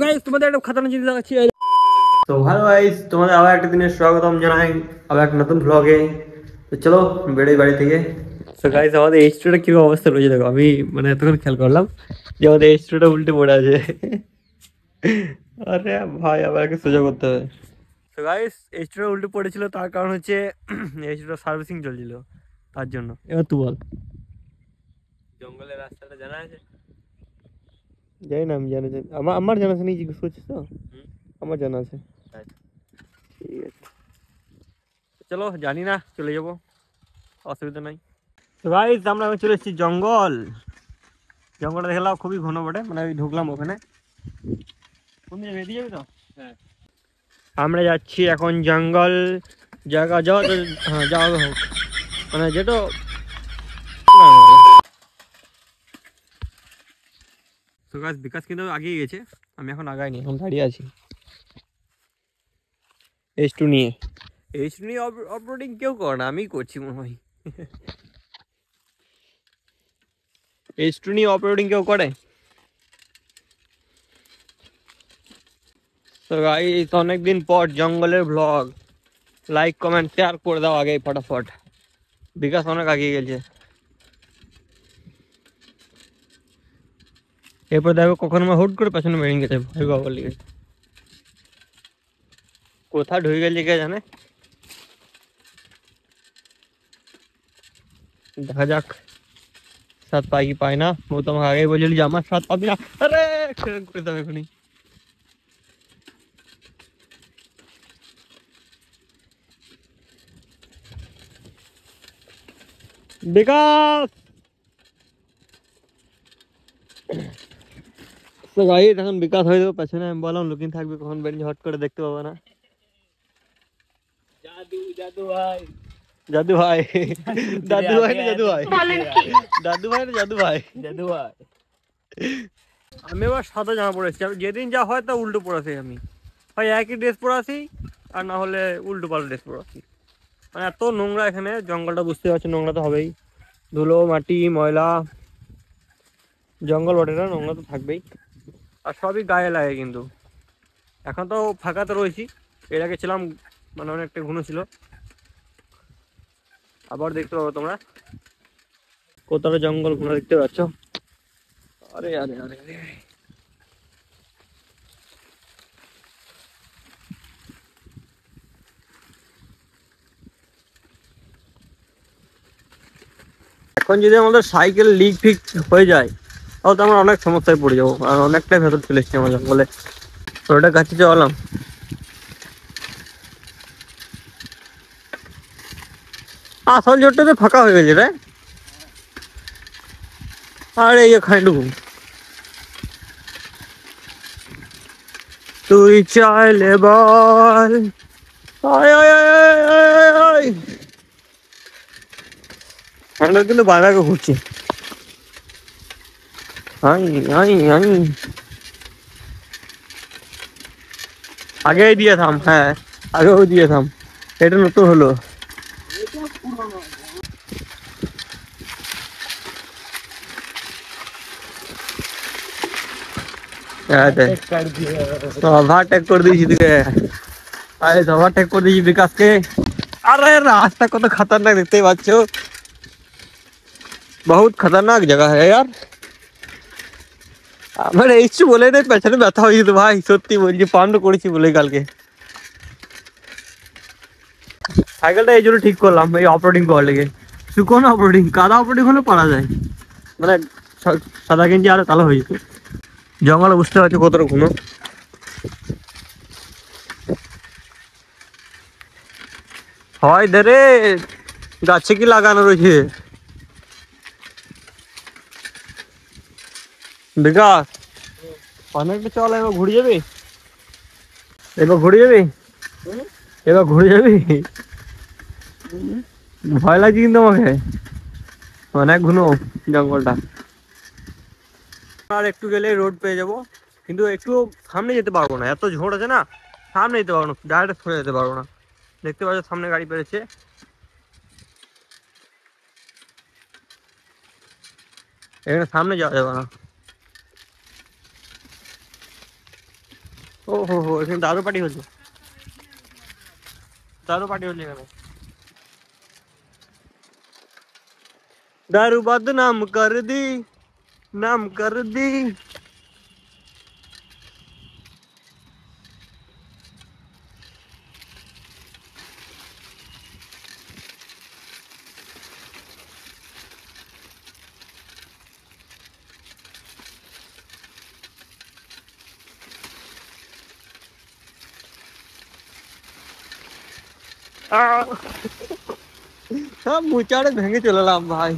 Guys তোমাদের একটা খাতানো জিনিস দেখাচ্ছি। তো হ্যালো গাইস, তোমাদের আবার একটা দিনের স্বাগতম জানাই আবার একটা নতুন ব্লগে। তো চলো বেরোই বাড়ি থেকে। তো গাইস আমাদের এইচটা কি অবস্থা রয়েছে দেখো, আমি মানে এতক্ষণ খেয়াল করলাম যে আমাদের এইচটা উল্টে পড়ে আছে। আরে ভাই আবার একে সোজা করতে হবে। তো গাইস এইচটা উল্টে পড়েছিল, তার কারণ হচ্ছে এইচটা সার্ভিসিং চলছিল তার জন্য। এবার তুই বল। জঙ্গলের রাস্তাটা জানা আছে? জানি না, আমি জানি আমার জানা আছে, নিয়ে জিজ্ঞেস করছিস তো? আমার জানা আছে। ঠিক আছে চলো, জানি না, চলে যাবো, অসুবিধা নাই। তো গাইস আমরা এখন চলে এসেছি জঙ্গল। জঙ্গলটা দেখলাম খুবই ঘন বটে, মানে আমি ঢুকলাম ওখানে। কোন দিকে বেরিয়ে যাবি তো? হ্যাঁ। আমরা যাচ্ছি এখন জঙ্গল। জায়গা যাওয়া তো, হ্যাঁ যাওয়া হোক, মানে যেটা তো গাছ বিকাশ কিন্তু আগিয়ে গেছে, আমি এখন আগাইনি, এখন দাঁড়িয়ে আছি H2 নিয়ে। H2 নিয়ে অফরোডিং কেউ করে না, আমিই করছি মনে হয়। H2 নিয়ে অফরোডিং কেউ করে? তো গাইস অনেকদিন পর জঙ্গলের ব্লগ, লাইক কমেন্ট শেয়ার করে দাও আগে ফটাফট। বিকাশ অনেক আগিয়ে গেছে। এরপর দেখো কখন আমার হুট করে পেছনে বেরিয়ে গেছে, ভয় বাবা লিগে কোথায় ঢুকে গেছে কে জানে। দেখা যাক সাত পাই কি পাই না। ও তো আমাকে আগেই বলছিল যে আমার সাত পাবি না। আরে করে দেবে এখনই। বিকাশ তো গাইস এখন বিকাশ হয়ে যাবে পেছনে, আমি বললাম লুকিং থাকবে, কখন বেরিয়ে হট করে দেখতে পাবো না। জাদু জাদু ভাই। জাদু ভাই। দাদু ভাই না জাদু ভাই? দাদু ভাই না জাদু ভাই? জাদু ভাই। আমি এবার সাদা জামা পরেছি, আমি যেদিন যা হয় তা উল্টো পরে আমি। হয় একই ড্রেস পরে আসি, আর না হলে উল্টো পাল্টা ড্রেস পরে আসি। মানে এত নোংরা এখানে, জঙ্গলটা বুঝতে পারছো, নোংরা তো হবেই। ধুলো মাটি ময়লা, জঙ্গল বটে না, নোংরা তো থাকবেই। আর সবই গায়ে লাগে কিন্তু। এখন তো ফাঁকাতে রয়েছি, এর আগে ছিলাম মানে অনেকটা ঘন ছিল। আবার দেখতে পাবো তোমরা কোথাও জঙ্গল ঘুরে দেখতে পাচ্ছ। আরে আরে আরে আরে এখন যদি আমাদের সাইকেল লিক ফিক হয়ে যায় তাহলে তো আমরা অনেক সমস্যায় পড়ে যাবো, আর অনেকটাই ভেতর চলে এসছি আমার জঙ্গলে। তো ওটা কাছে চলাম। আসল জোরটাতে ফাঁকা হয়ে গেছে রে। আরে এই খাইডুকু তুই চাইলে বল। আয় আয় আয় আয় আয় আয়। হ্যান্ডেল কিন্তু বাঁধাকে ঘুরছে। আই আই আই আগেই দিয়ে থাম, হ্যাঁ আগেও দিয়ে থাম, এটা নতুন হলো। ওভারটেক করে দিয়েছি তোকে, আরে ওভারটেক করে দিয়েছি বিকাশকে। আরে রাস্তা কত खतरनाक দেখতেই পাচ্ছ, बहुत खतरनाक जगह है यार। আমার এইচু বলে নেই পেছনে ব্যথা হয়ে যেত ভাই, সত্যি বলছি, পান্ড করেছি বলে কালকে। সাইকেলটা এই জন্য ঠিক করলাম এই অফরোডিং করার লেগে। শুকনো অফরোডিং, কাদা অফরোডিং হলে পারা যায়, মানে সাদা গেঞ্জি আর কালো হয়ে যেত। জঙ্গলে বুঝতে পারছো কতটা ঘন। হয় ধরে গাছে কি লাগানো রয়েছে বিকাশ? অনেকটা চল, এবার ঘুরে যাবি, এবার ঘুরে যাবি, এবার ঘুরে যাবি। ভয় লাগছে কিন্তু আমাকে, অনেক ঘন জঙ্গলটা। আর একটু গেলে রোড পেয়ে যাবো, কিন্তু একটু সামনে যেতে পারবো না, এত ঝোড় আছে না, সামনে যেতে পারবো না, ডাইরেক্ট সরে যেতে পারবো না। দেখতে পাচ্ছ সামনে গাড়ি পেরেছে, এখানে সামনে যাওয়া যাবে না। ও হো হো, এখানে দারু পার্টি হচ্ছে, দারু পার্টি হচ্ছে এখানে। दारू बदनाम कर दी, नाम कर दी। सब मुचाड़े भेंगे चललाम भाई।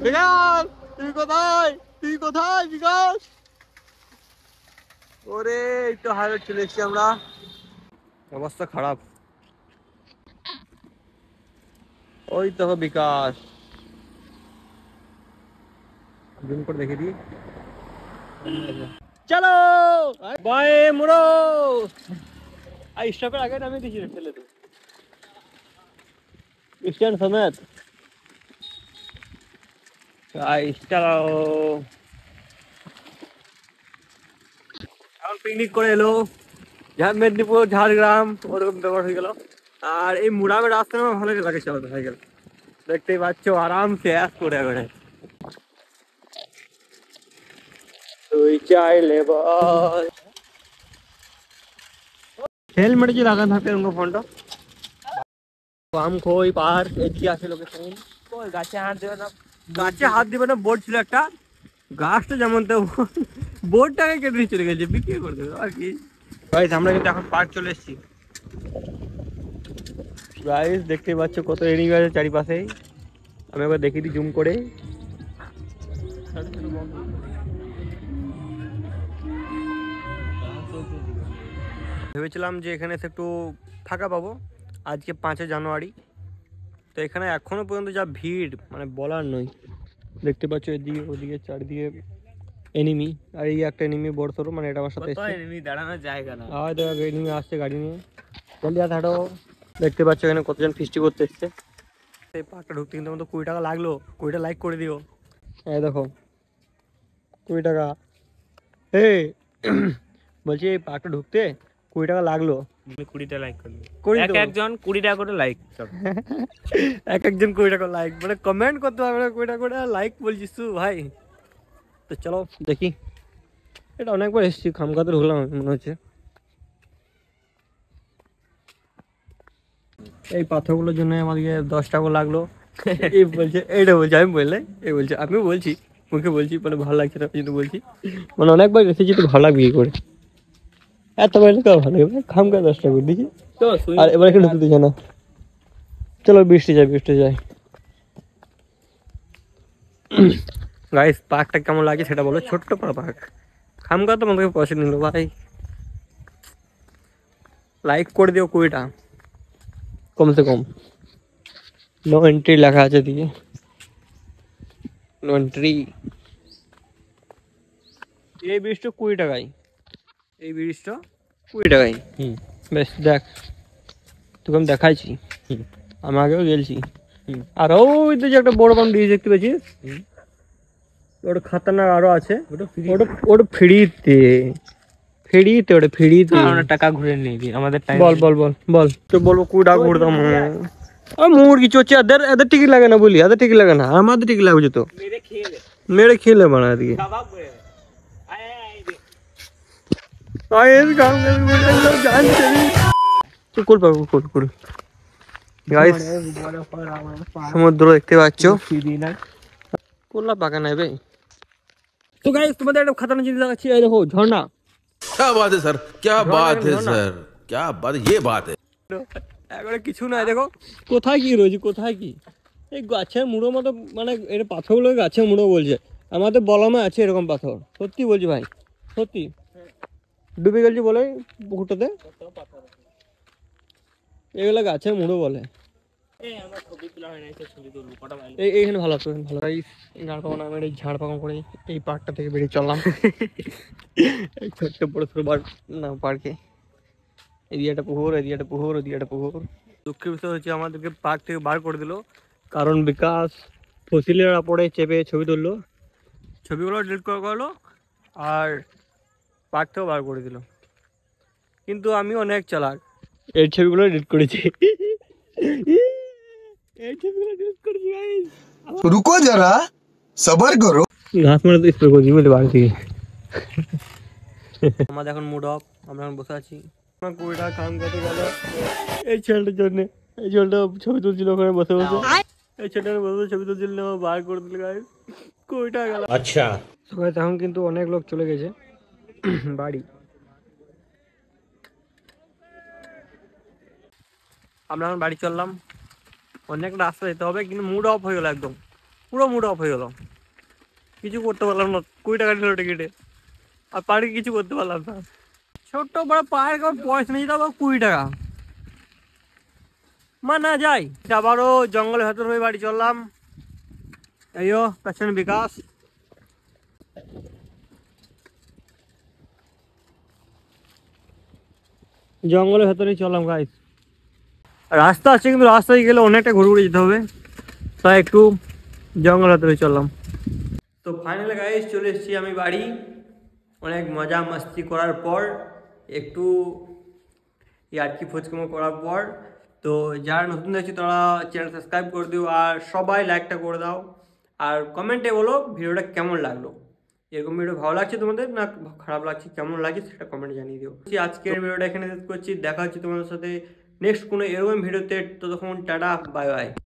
বিকাশ তুই কোথায়, তুই কোথায় বিকাশ? ওরে এই তো হাইওয়ে চলে এসেছি আমরা, অবস্থা খারাপ। ওই তো বিকাশ, জুম করে দেখে দিই। চলো বাই মুড়ো। আর স্টপের আগে নামিয়ে দিয়েছি রে ফেলে তো স্ট্যান্ড সমেত। চলো এখন পিকনিক করে এলো মেদিনীপুর ঝাড়গ্রাম ওরকম ব্যাপার হয়ে গেল। আর এই মুড়ামের রাস্তা আমার ভালো লাগে চালাতে সাইকেল, দেখতেই পাচ্ছ আরাম সে অ্যাস করে করে। তুই চাইলে বল হেলমেট যে লাগানো থাকে উনকো ফোনটা আম খই পাহাড় এদিকে আছে লোকেশন। ওই গাছে হাত দেবে না, গাছে হাত দিবে না বোর্ড ছিল একটা, গাছটা যেমন তো বোর্ডটাকে কেটে দিয়ে চলে গেছে, বিক্রি করে দেবে আর কি। গাইস আমরা কিন্তু এখন পার্ক চলে এসেছি। গাইস দেখতেই পাচ্ছ কত এনিমি আছে চারিপাশে, আমি একবার দেখিয়ে দিই জুম করে। ভেবেছিলাম যে এখানে এসে একটু ফাঁকা পাবো, আজকে 5 জানুয়ারি, তো এখানে এখনো পর্যন্ত যা ভিড় মানে বলার নয়। দেখতে পাচ্ছ এদিকে ওদিকে চারিদিকে এনিমি, আর এই একটা এনিমি বড় সড়ো, মানে এটা আমার সাথে কত এসছে। এনিমি দাঁড়ানোর জায়গা না। আর দেখো এনিমি আসছে গাড়ি নিয়ে, জলদি আস হাঁটো। দেখতে পাচ্ছ এখানে কতজন ফিস্টি করতে এসছে। এই পার্কটা ঢুকতে কিন্তু আমাদের 20 টাকা লাগলো, 20টা লাইক করে দিও। এই দেখো 20 টাকা। এই বলছি এই পার্কটা ঢুকতে 20 টাকা লাগলো। 20টা লাইক করবে, করে এক দেবো। একজন 20 টাকা করে লাইক করবে। এক একজন 20 টাকা লাইক, মানে কমেন্ট করতে হবে না 20 টাকা করে লাইক বলছিস তুই ভাই। তো চলো দেখি, এটা অনেকবার এসেছি খামখাতে ঢুকলাম মনে হচ্ছে। এই পাথরগুলোর জন্য আমাদেরকে 10 টাকা লাগলো। এই বলছে এইটা বলছে, আমি বললে এই বলছে, আমি বলছি মুখে বলছি মানে ভালো লাগছে না কিন্তু বলছি, মানে অনেকবার এসেছি তো ভালো লাগবে কি করে, এত বাইরে কার ভালো লাগবে, খামখা 10 টাকা করে দিয়েছি। তো আর এবার এখানে ঢুকতে দিচ্ছে না। চলো বৃষ্টি যাই। গাইস পার্কটা কেমন লাগে সেটা বলো, ছোট্ট পার্ক, খামখা তো আমাদেরকে পয়সা নিল ভাই। লাইক করে দিও 20টা কমসে কম। নো এন্ট্রি লেখা আছে দিকে, নো এন্ট্রি। এই ব্রিজটা 20 টাকায়, এই ব্রিজটা 20 টাকায়। বেশ দেখ তোকে আমি দেখাইছি, আমি আগেও গেছি। আর ওই তো যে একটা বড় বাম ব্রিজ দেখতে পেয়েছিস, ওটা খাতারনাক আরো আছে, ওটা ফ্রিতে ওটা ফ্রিতে। আমরা টাকা ঘুরে নিয়ে দিই আমাদের টাইম। বল তো বলবো 20 টাকা ঘুরে দাম। আর মুরগি চোচ্ছে, এদের টিকিট লাগে না বলি, এদের টিকিট লাগে না, আমাদের টিকিট লাগছে তো মেরে খেলে বানা দিকে। সমুদ্র দেখতে পাচ্ছ, কোল্লা পাকা নেবে। তো গাইস তোমাদের একটা খাতারনাক জিনিস দেখাচ্ছি, এই দেখো ঝর্ণা। क्या बात है सर, क्या बात है सर, क्या बात, ये बात है। একবারে কিছু নাই, দেখো কোথায় কি রয়েছে, কোথায় কি এই গাছের মুড়ো মতো, মানে এটা পাথরগুলো গাছের মুড়ো বলছে, আমাদের বলমে আছে এরকম পাথর, সত্যি বলছি ভাই সত্যি। ডুবে গেছি বলে পুকুরটাতে, এগুলো গাছের মুড়ো বলে। এইখানে ভালো আছে, ভালো ঝাড় পাকানো, আমি এই ঝাড় পাকানো করে এই পার্কটা থেকে বেরিয়ে চললাম। এই ছোট্ট বড় ছোট না পার্কে, এদিকে একটা পুকুর, এদিকে একটা পুকুর, ওদিকে একটা পুকুর। দুঃখের বিষয় হচ্ছে আমাদেরকে পার্ক থেকে বার করে দিল, কারণ বিকাশ ফসিলের ওপরে চেপে ছবি তুললো, ছবিগুলো ডিলিট করে করলো। আর পার্ক থেকেও বার করে দিল, কিন্তু আমি অনেক চালাক, এই ছবিগুলো ডিলিট করেছি। এই ছবিগুলো ডিলিট করেছি গাইস। रुको जरा सबर करो। ঘাস মারা তো স্প্রে করছি বলে বাড়ি থেকে। আমাদের এখন মুড অফ, আমরা এখন বসে আছি। আমার কুড়িটা কাম করতে গেল এই ছেলেটার জন্য। এই ছেলেটা ছবি তুলছিল ওখানে বসে বসে, এই ছেলেটার বসে বসে ছবি তুলছিল, আমার বার করে দিল গাইস, কুড়িটা গেল। আচ্ছা সবাই এখন কিন্তু অনেক লোক চলে গেছে বাড়ি। আমরা এখন বাড়ি চললাম, অনেক রাস্তা যেতে হবে, কিন্তু মুড অফ হয়ে গেল, একদম পুরো মুড অফ হয়ে গেল, কিছু করতে পারলাম না। 20 টাকা নিল টিকিটে, আর পার্কে কিছু করতে পারলাম না। ছোট্ট বড় পার্ক পয়সা নিয়ে যেতে হবে 20 টাকা, না যাই। আবারও জঙ্গলের ভেতর হয়ে বাড়ি চললাম। এইও পেছনে বিকাশ। জঙ্গলের ভেতরে চললাম গাইস, রাস্তা আছে কিন্তু রাস্তায় গেলে অনেকটা ঘুরে ঘুরে যেতে হবে, তাই একটু জঙ্গলের ভেতরে চললাম। তো ফাইনালি গাইস চলে এসেছি আমি বাড়ি, অনেক মজা মাস্তি করার পর, একটু ইয়ার্কি ফোচকামো করার পর। তো যারা নতুন দেখছি তারা চ্যানেল সাবস্ক্রাইব করে দিও, আর সবাই লাইকটা করে দাও, আর কমেন্টে বলো ভিডিওটা কেমন লাগলো, এরকম ভিডিও ভালো লাগছে তোমাদের না খারাপ লাগছে, কেমন লাগছে সেটা কমেন্টে জানিয়ে দিও। আজকের ভিডিওটা এখানে শেষ করছি, দেখা হচ্ছে তোমাদের সাথে নেক্সট কোনো এরকম ভিডিওতে। ততক্ষণ টাটা, বাই বাই।